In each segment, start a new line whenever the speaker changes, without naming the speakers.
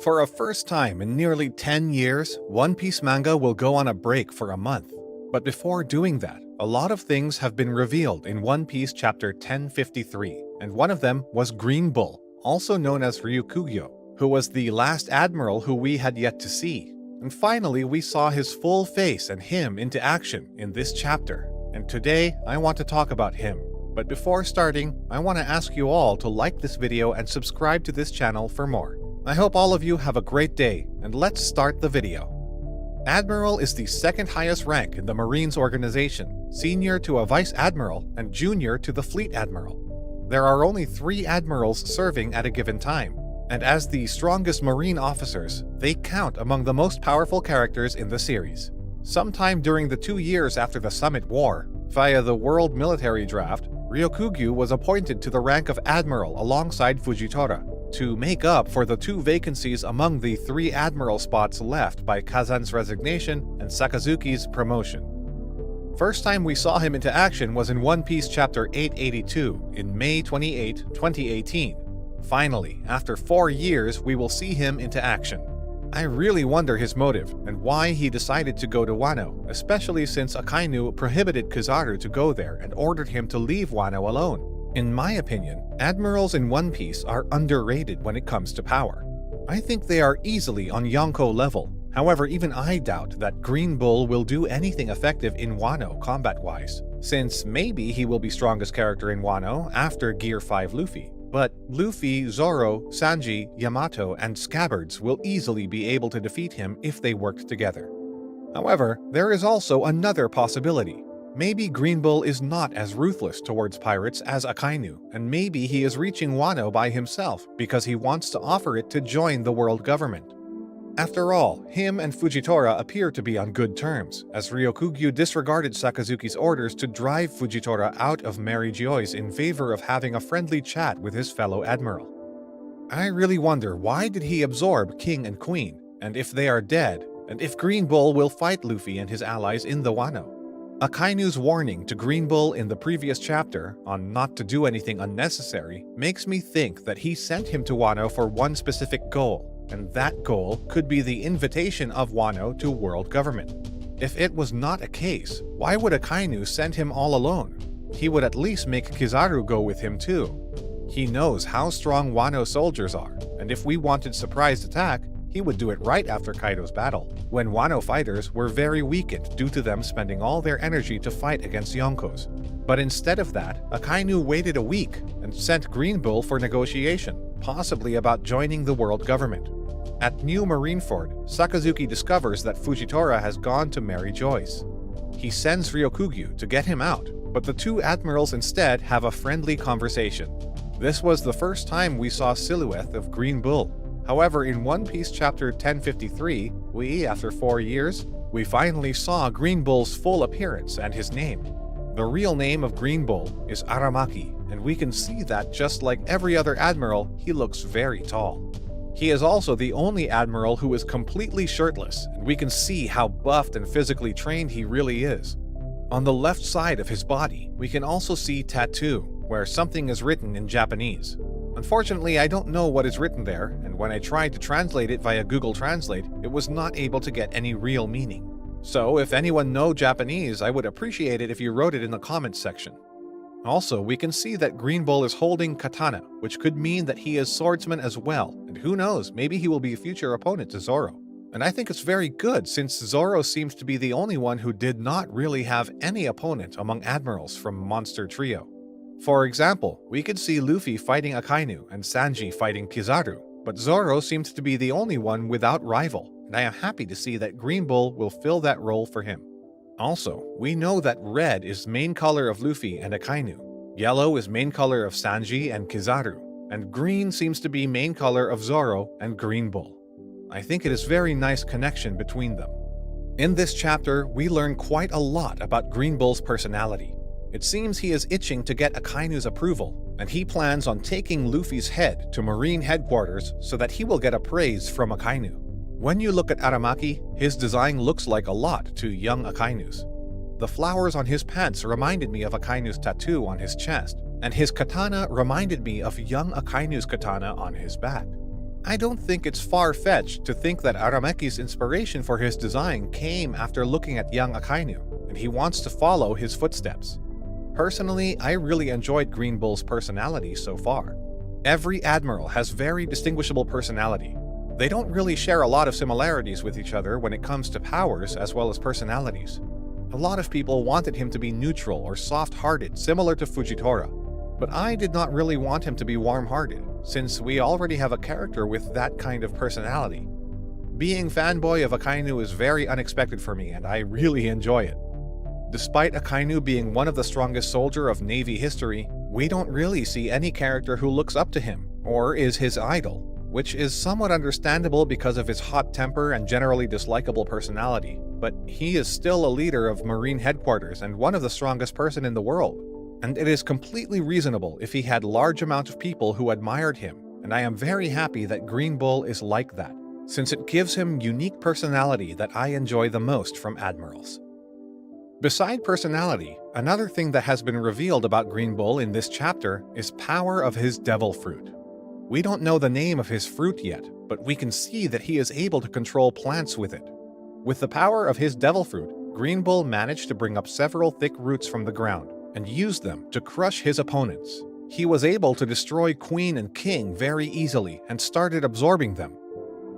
For a first time in nearly 10 years, One Piece manga will go on a break for a month. But before doing that, a lot of things have been revealed in One Piece chapter 1053, and one of them was Green Bull, also known as Ryukugyo, who was the last admiral who we had yet to see. And finally, we saw his full face and him into action in this chapter. And today, I want to talk about him. But before starting, I want to ask you all to like this video and subscribe to this channel for more. I hope all of you have a great day, and let's start the video. Admiral is the second highest rank in the Marines organization, senior to a Vice Admiral and junior to the Fleet Admiral. There are only 3 admirals serving at a given time, and as the strongest Marine officers, they count among the most powerful characters in the series. Sometime during the 2 years after the Summit War, via the World Military Draft, Ryukugyu was appointed to the rank of Admiral alongside Fujitora, to make up for the 2 vacancies among the 3 admiral spots left by Kazan's resignation and Sakazuki's promotion. First time we saw him into action was in One Piece chapter 882 in May 28, 2018. Finally, after 4 years, we will see him into action. I really wonder his motive and why he decided to go to Wano, especially since Akainu prohibited Kizaru to go there and ordered him to leave Wano alone. In my opinion, admirals in One Piece are underrated when it comes to power. I think they are easily on Yonko level. However, even I doubt that Green Bull will do anything effective in Wano combat-wise, since maybe he will be strongest character in Wano after Gear 5 Luffy. But Luffy, Zoro, Sanji, Yamato, and Scabbards will easily be able to defeat him if they work together. However, there is also another possibility. Maybe Green Bull is not as ruthless towards pirates as Akainu, and maybe he is reaching Wano by himself because he wants to offer it to join the world government. After all, him and Fujitora appear to be on good terms, as Ryukugyu disregarded Sakazuki's orders to drive Fujitora out of Mary Geoise in favor of having a friendly chat with his fellow admiral. I really wonder, why did he absorb King and Queen, and if they are dead, and if Green Bull will fight Luffy and his allies in the Wano? Akainu's warning to Green Bull in the previous chapter on not to do anything unnecessary makes me think that he sent him to Wano for one specific goal, and that goal could be the invitation of Wano to world government. If it was not a case, why would Akainu send him all alone? He would at least make Kizaru go with him too. He knows how strong Wano soldiers are, and if we wanted surprise attack, he would do it right after Kaido's battle, when Wano fighters were very weakened due to them spending all their energy to fight against Yonkos. But instead of that, Akainu waited a week and sent Green Bull for negotiation, possibly about joining the world government. At New Marineford, Sakazuki discovers that Fujitora has gone to Mary Geoise. He sends Ryukugyu to get him out, but the 2 admirals instead have a friendly conversation. This was the first time we saw silhouette of Green Bull. However, in One Piece chapter 1053, after 4 years, we finally saw Green Bull's full appearance and his name. The real name of Green Bull is Aramaki, and we can see that just like every other admiral, he looks very tall. He is also the only admiral who is completely shirtless, and we can see how buffed and physically trained he really is. On the left side of his body, we can also see tattoo, where something is written in Japanese. Unfortunately, I don't know what is written there, and when I tried to translate it via Google Translate, it was not able to get any real meaning. So, if anyone knows Japanese, I would appreciate it if you wrote it in the comments section. Also, we can see that Green Bull is holding katana, which could mean that he is swordsman as well, and who knows, maybe he will be a future opponent to Zoro. And I think it's very good, since Zoro seems to be the only one who did not really have any opponent among admirals from Monster Trio. For example, we could see Luffy fighting Akainu and Sanji fighting Kizaru, but Zoro seems to be the only one without rival, and I am happy to see that Green Bull will fill that role for him. Also, we know that red is main color of Luffy and Akainu, yellow is main color of Sanji and Kizaru, and green seems to be main color of Zoro and Green Bull. I think it is very nice connection between them. In this chapter, we learn quite a lot about Green Bull's personality. It seems he is itching to get Akainu's approval, and he plans on taking Luffy's head to Marine headquarters so that he will get a praise from Akainu. When you look at Aramaki, his design looks like a lot to young Akainu's. The flowers on his pants reminded me of Akainu's tattoo on his chest, and his katana reminded me of young Akainu's katana on his back. I don't think it's far-fetched to think that Arameki's inspiration for his design came after looking at young Akainu, and he wants to follow his footsteps. Personally, I really enjoyed Green Bull's personality so far. Every admiral has very distinguishable personality. They don't really share a lot of similarities with each other when it comes to powers as well as personalities. A lot of people wanted him to be neutral or soft-hearted, similar to Fujitora. But I did not really want him to be warm-hearted, since we already have a character with that kind of personality. Being fanboy of Akainu is very unexpected for me, and I really enjoy it. Despite Akainu being one of the strongest soldiers of Navy history, we don't really see any character who looks up to him, or is his idol, which is somewhat understandable because of his hot temper and generally dislikable personality, but he is still a leader of Marine headquarters and one of the strongest person in the world. And it is completely reasonable if he had large amount of people who admired him, and I am very happy that Green Bull is like that, since it gives him unique personality that I enjoy the most from admirals. Beside personality, another thing that has been revealed about Green Bull in this chapter is power of his devil fruit. We don't know the name of his fruit yet, but we can see that he is able to control plants with it. With the power of his devil fruit, Green Bull managed to bring up several thick roots from the ground and use them to crush his opponents. He was able to destroy Queen and King very easily and started absorbing them.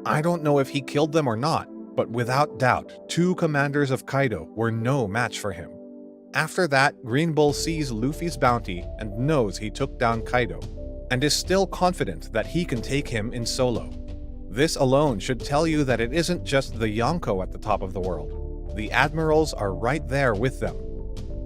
I don't know if he killed them or not, but without doubt, 2 commanders of Kaido were no match for him. After that, Green Bull sees Luffy's bounty and knows he took down Kaido, and is still confident that he can take him in solo. This alone should tell you that it isn't just the Yonko at the top of the world. The admirals are right there with them.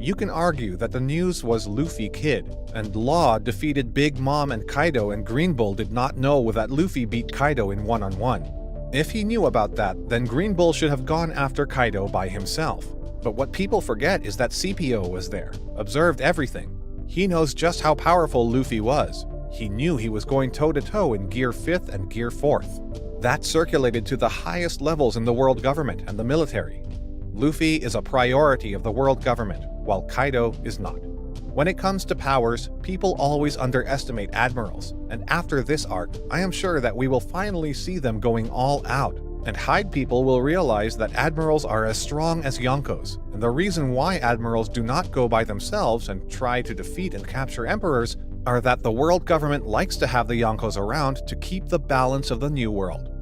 You can argue that the news was Luffy Kid, and Law defeated Big Mom and Kaido, and Green Bull did not know that Luffy beat Kaido in one-on-one. If he knew about that, then Green Bull should have gone after Kaido by himself. But what people forget is that CPO was there, observed everything. He knows just how powerful Luffy was. He knew he was going toe-to-toe in Gear 5th and Gear 4th. That circulated to the highest levels in the world government and the military. Luffy is a priority of the world government, while Kaido is not. When it comes to powers, people always underestimate admirals, and after this arc, I am sure that we will finally see them going all out, and Hyde people will realize that admirals are as strong as Yonkos, and the reason why admirals do not go by themselves and try to defeat and capture emperors are that the world government likes to have the Yonkos around to keep the balance of the new world.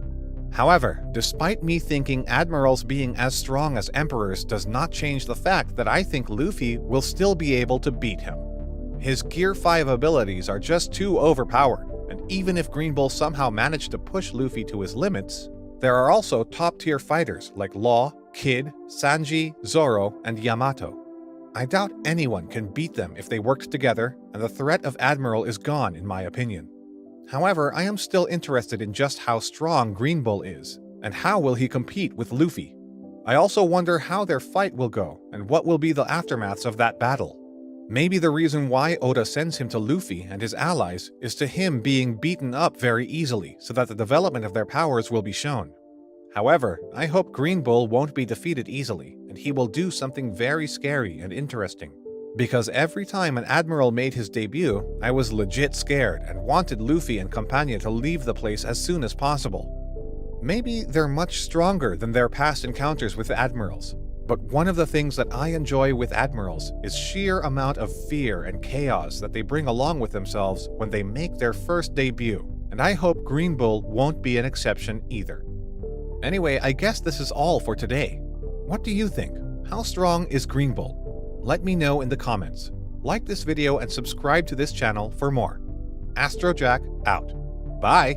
However, despite me thinking admirals being as strong as emperors does not change the fact that I think Luffy will still be able to beat him. His Gear 5 abilities are just too overpowered, and even if Green Bull somehow managed to push Luffy to his limits, there are also top-tier fighters like Law, Kid, Sanji, Zoro, and Yamato. I doubt anyone can beat them if they worked together, and the threat of Admiral is gone in my opinion. However, I am still interested in just how strong Green Bull is, and how will he compete with Luffy. I also wonder how their fight will go, and what will be the aftermaths of that battle. Maybe the reason why Oda sends him to Luffy and his allies is to him being beaten up very easily so that the development of their powers will be shown. However, I hope Green Bull won't be defeated easily, and he will do something very scary and interesting. Because every time an admiral made his debut, I was legit scared and wanted Luffy and compania to leave the place as soon as possible. Maybe they're much stronger than their past encounters with admirals, but one of the things that I enjoy with admirals is sheer amount of fear and chaos that they bring along with themselves when they make their first debut, and I hope Green Bull won't be an exception either. Anyway, I guess this is all for today. What do you think? How strong is Green Bull? Let me know in the comments. Like this video and subscribe to this channel for more. AstroJack out. Bye!